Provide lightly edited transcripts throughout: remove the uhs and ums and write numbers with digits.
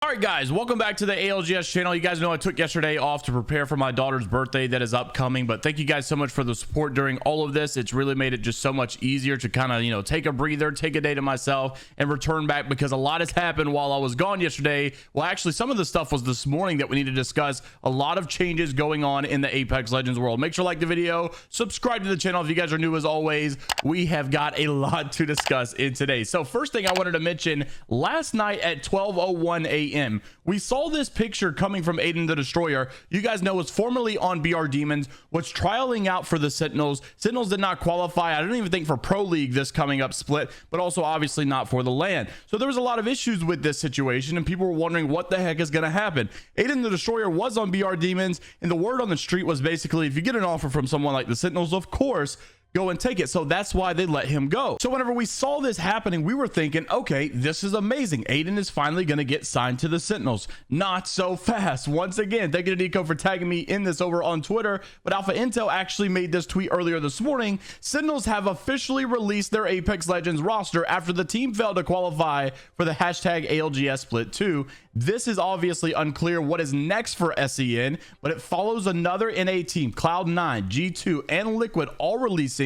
All right, guys, welcome back to the ALGS channel. You guys know I took yesterday off to prepare for my daughter's birthday that is upcoming, but thank you guys so much for the support during all of this. It's really made it just so much easier to kind of, take a breather, take a day to myself, and return back because a lot has happened while I was gone yesterday. Well, actually, some of the stuff was this morning that we need to discuss. A lot of changes going on in the Apex Legends world. Make sure to like the video, subscribe to the channel if you guys are new. As always, we have got a lot to discuss in today. So first thing I wanted to mention, last night at 12:01 a.m., we saw this picture coming from Aiden the Destroyer. You guys know was formerly on BR Demons, was trialing out for the Sentinels. Sentinels did not qualify, I don't even think, for Pro League this coming up split, but also obviously not for the LAN. So there was a lot of issues with this situation and people were wondering what the heck is going to happen. Aiden the Destroyer was on BR Demons, and the word on the street was basically, if you get an offer from someone like the Sentinels, of course, go and take it. So that's why they let him go. So whenever we saw this happening, we were thinking, okay, this is amazing. Aiden is finally going to get signed to the Sentinels. Not so fast. Once again, thank you to Nico for tagging me in this over on Twitter, but Alpha Intel actually made this tweet earlier this morning. Sentinels have officially released their Apex Legends roster after the team failed to qualify for the hashtag ALGS Split 2. This is obviously unclear what is next for SEN, but it follows another NA team, Cloud9, G2, and Liquid, all releasing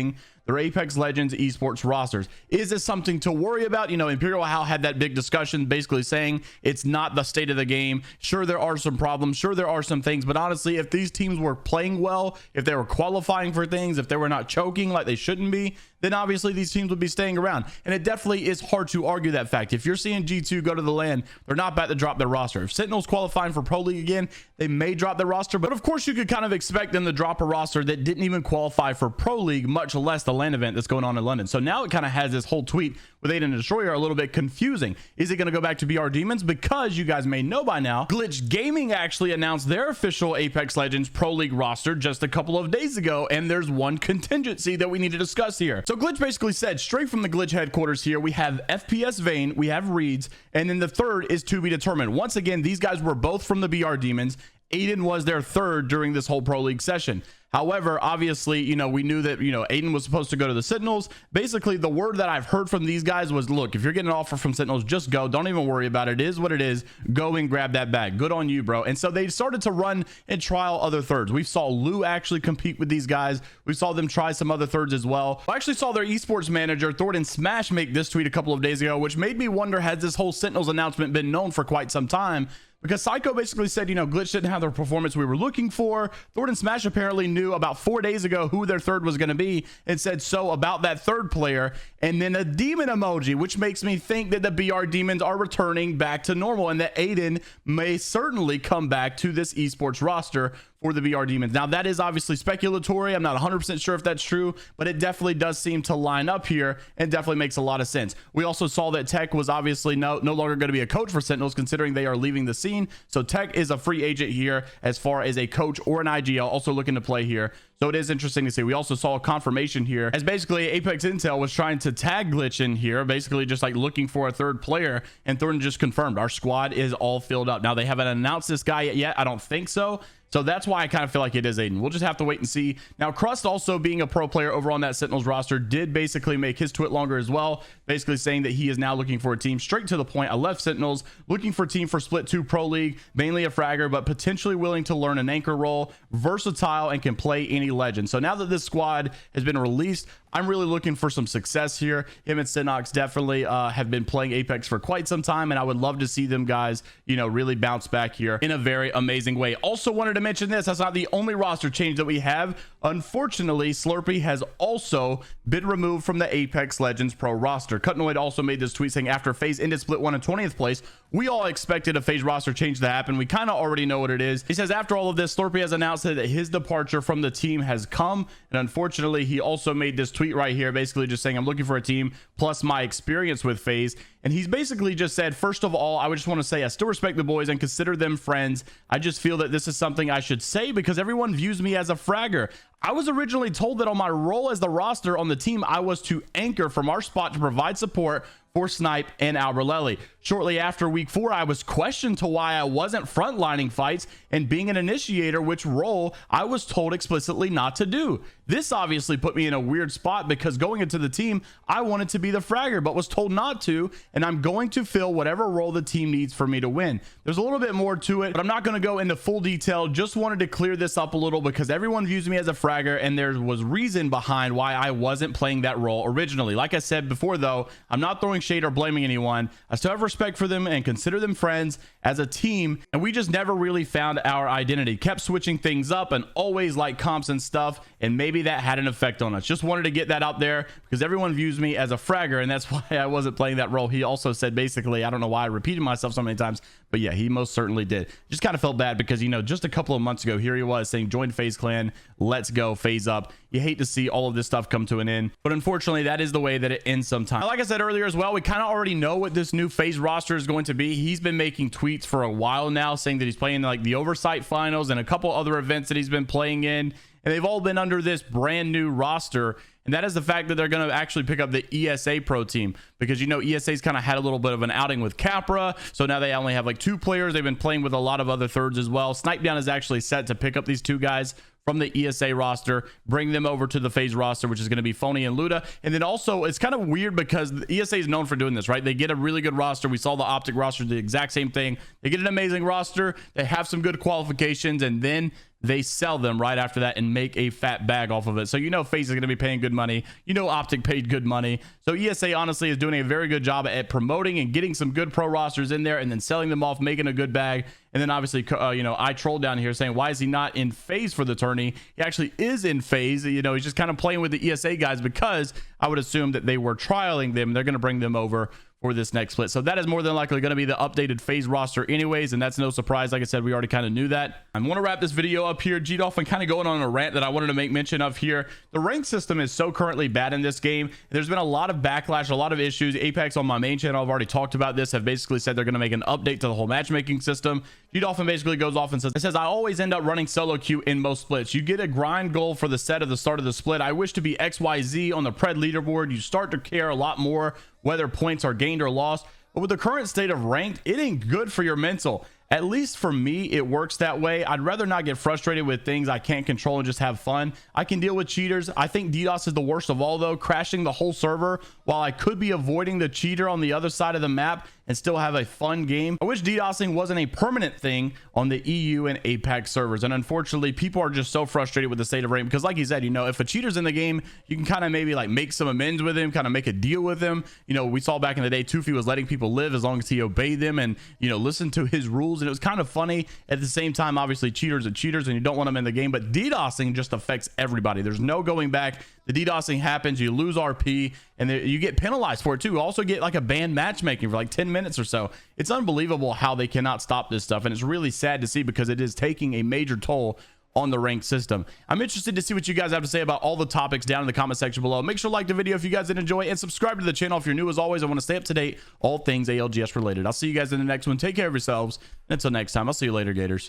their Apex Legends esports rosters. Is this something to worry about? Imperial Hal had that big discussion basically saying it's not the state of the game. Sure, there are some problems. Sure, there are some things. But honestly, if these teams were playing well, if they were qualifying for things, if they were not choking like they shouldn't be, then obviously these teams would be staying around. And it definitely is hard to argue that fact. If you're seeing G2 go to the LAN, they're not about to drop their roster. If Sentinels qualifying for Pro League again, they may drop their roster. But of course, you could kind of expect them to drop a roster that didn't even qualify for Pro League, much less the LAN event that's going on in London. So now it kind of has this whole tweet with Aiden the Destroyer a little bit confusing. Is it going to go back to BR Demons? Because you guys may know by now, Glitch Gaming actually announced their official Apex Legends Pro League roster just a couple of days ago, and there's one contingency that we need to discuss here. So Glitch basically said, straight from the Glitch headquarters here, we have FPS Vayne, we have Reeds, and then the third is to be determined. Once again, these guys were both from the BR Demons. Aiden was their third during this whole Pro League session. However, obviously, we knew that, Aiden was supposed to go to the Sentinels. Basically, the word that I've heard from these guys was, look, if you're getting an offer from Sentinels, just go. Don't even worry about it. It is what it is. Go and grab that bag. Good on you, bro. And so they started to run and trial other thirds. We saw Lou actually compete with these guys. We saw them try some other thirds as well. I actually saw their esports manager, Thornton Smash, make this tweet a couple of days ago, which made me wonder, has this whole Sentinels announcement been known for quite some time? Because Psycho basically said, Glitch didn't have the performance we were looking for. Thornton Smash apparently knew about 4 days ago who their third was going to be and said so about that third player. And then a demon emoji, which makes me think that the BR Demons are returning back to normal and that Aiden may certainly come back to this esports roster for the BR Demons. Now, that is obviously speculatory. I'm not 100% sure if that's true, but it definitely does seem to line up here and definitely makes a lot of sense. We also saw that Tech was obviously no longer going to be a coach for Sentinels, considering they are leaving the scene. So Tech is a free agent here as far as a coach or an IGL, also looking to play here. So it is interesting to see. We also saw a confirmation here as basically Apex Intel was trying to tag Glitch in here, basically just like looking for a third player, and Thornton just confirmed our squad is all filled up. Now, they haven't announced this guy yet. I don't think so. So that's why I kind of feel like it is Aiden. We'll just have to wait and see. Now, Crust, also being a pro player over on that Sentinels roster, did basically make his tweet longer as well, basically saying that he is now looking for a team. Straight to the point, I left Sentinels looking for a team for Split 2 Pro League, mainly a fragger, but potentially willing to learn an anchor role, versatile, and can play any legend. So now that this squad has been released, I'm really looking for some success here. Him and Sinox definitely have been playing Apex for quite some time, and I would love to see them guys, really bounce back here in a very amazing way. Also wanted to mention this. That's not the only roster change that we have. Unfortunately, Slurpee has also been removed from the Apex Legends Pro roster. Cutnoid also made this tweet saying, after FaZe ended Split 1 in 20th place, we all expected a FaZe roster change to happen. We kind of already know what it is. He says, after all of this, Slurpee has announced that his departure from the team has come. And unfortunately, he also made this tweet right here, basically just saying, I'm looking for a team plus my experience with FaZe. And he's basically just said, first of all, I would just want to say I still respect the boys and consider them friends. I just feel that this is something I should say because everyone views me as a fragger. I was originally told that on my role as the roster on the team, I was to anchor from our spot to provide support for Snipe and Alberlelli. Shortly after week 4, I was questioned to why I wasn't frontlining fights and being an initiator, which role I was told explicitly not to do. This obviously put me in a weird spot because going into the team, I wanted to be the fragger, but was told not to. and I'm going to fill whatever role the team needs for me to win. There's a little bit more to it, but I'm not going to go into full detail. Just wanted to clear this up a little because everyone views me as a fragger, and there was reason behind why I wasn't playing that role originally. Like I said before, though, I'm not throwing shade or blaming anyone. I still have respect for them and consider them friends as a team, and we just never really found our identity. Kept switching things up and always like comps and stuff, and maybe that had an effect on us. Just wanted to get that out there because everyone views me as a fragger, and that's why I wasn't playing that role. He also said, basically, I don't know why I repeated myself so many times, but yeah, he most certainly did. Just kind of felt bad because, you know, just a couple of months ago, here he was saying, join FaZe Clan, let's go, FaZe up. You hate to see all of this stuff come to an end, but unfortunately, that is the way that it ends sometimes. Like I said earlier as well, we kind of already know what this new FaZe roster is going to be. He's been making tweets for a while now saying that he's playing like the Oversight Finals and a couple other events that he's been playing in, and they've all been under this brand new roster. And that is the fact that they're going to actually pick up the ESA Pro team, because, you know, ESA's kind of had a little bit of an outing with Capra. So now they only have like 2 players. They've been playing with a lot of other thirds as well. Snipedown is actually set to pick up these 2 guys from the ESA roster, bring them over to the FaZe roster, which is going to be Phony and Luda. And then also, it's kind of weird because the ESA is known for doing this, right? They get a really good roster. We saw the Optic roster, the exact same thing. They get an amazing roster. They have some good qualifications, and then they sell them right after that and make a fat bag off of it. So, you know, FaZe is going to be paying good money. You know, Optic paid good money. So ESA honestly is doing a very good job at promoting and getting some good pro rosters in there and then selling them off, making a good bag. And then obviously, you know, I trolled down here saying, why is he not in FaZe for the tourney? He actually is in FaZe. You know, he's just kind of playing with the ESA guys because I would assume that they were trialing them. They're going to bring them over for this next split. So that is more than likely going to be the updated FaZe roster anyways, and that's no surprise. Like I said, we already kind of knew that. I want to wrap this video up here. G-Dolphin kind of going on a rant that I wanted to make mention of here. The rank system is so currently bad in this game. There's been a lot of backlash, a lot of issues. Apex on my main channel, I've already talked about this, have basically said they're going to make an update to the whole matchmaking system. G-Dolphin basically goes off and says, I always end up running solo queue in most splits. You get a grind goal for the set at the start of the split. I wish to be XYZ on the Pred leaderboard. You start to care a lot more whether points are gained or lost. But with the current state of ranked, it ain't good for your mental. At least for me, it works that way. I'd rather not get frustrated with things I can't control and just have fun. I can deal with cheaters. I think DDoS is the worst of all, though, crashing the whole server while I could be avoiding the cheater on the other side of the map and still have a fun game. I wish DDoSing wasn't a permanent thing on the EU and APAC servers. And unfortunately, people are just so frustrated with the state of rank because, like you said, you know, if a cheater's in the game, you can kind of maybe like make some amends with him, kind of make a deal with him. You know, we saw back in the day, Toofy was letting people live as long as he obeyed them and, you know, listened to his rules. And it was kind of funny. At the same time, obviously, cheaters are cheaters and you don't want them in the game. But DDoSing just affects everybody. There's no going back. The DDoSing happens, you lose RP, and you get penalized for it too. You also get like a banned matchmaking for like 10 minutes or so. It's unbelievable how they cannot stop this stuff, and it's really sad to see because it is taking a major toll on the ranked system. I'm interested to see what you guys have to say about all the topics down in the comment section below. Make sure to like the video if you guys did enjoy, and subscribe to the channel if you're new. As always, I want to stay up to date, all things ALGS related. I'll see you guys in the next one. Take care of yourselves. And until next time, I'll see you later, Gators.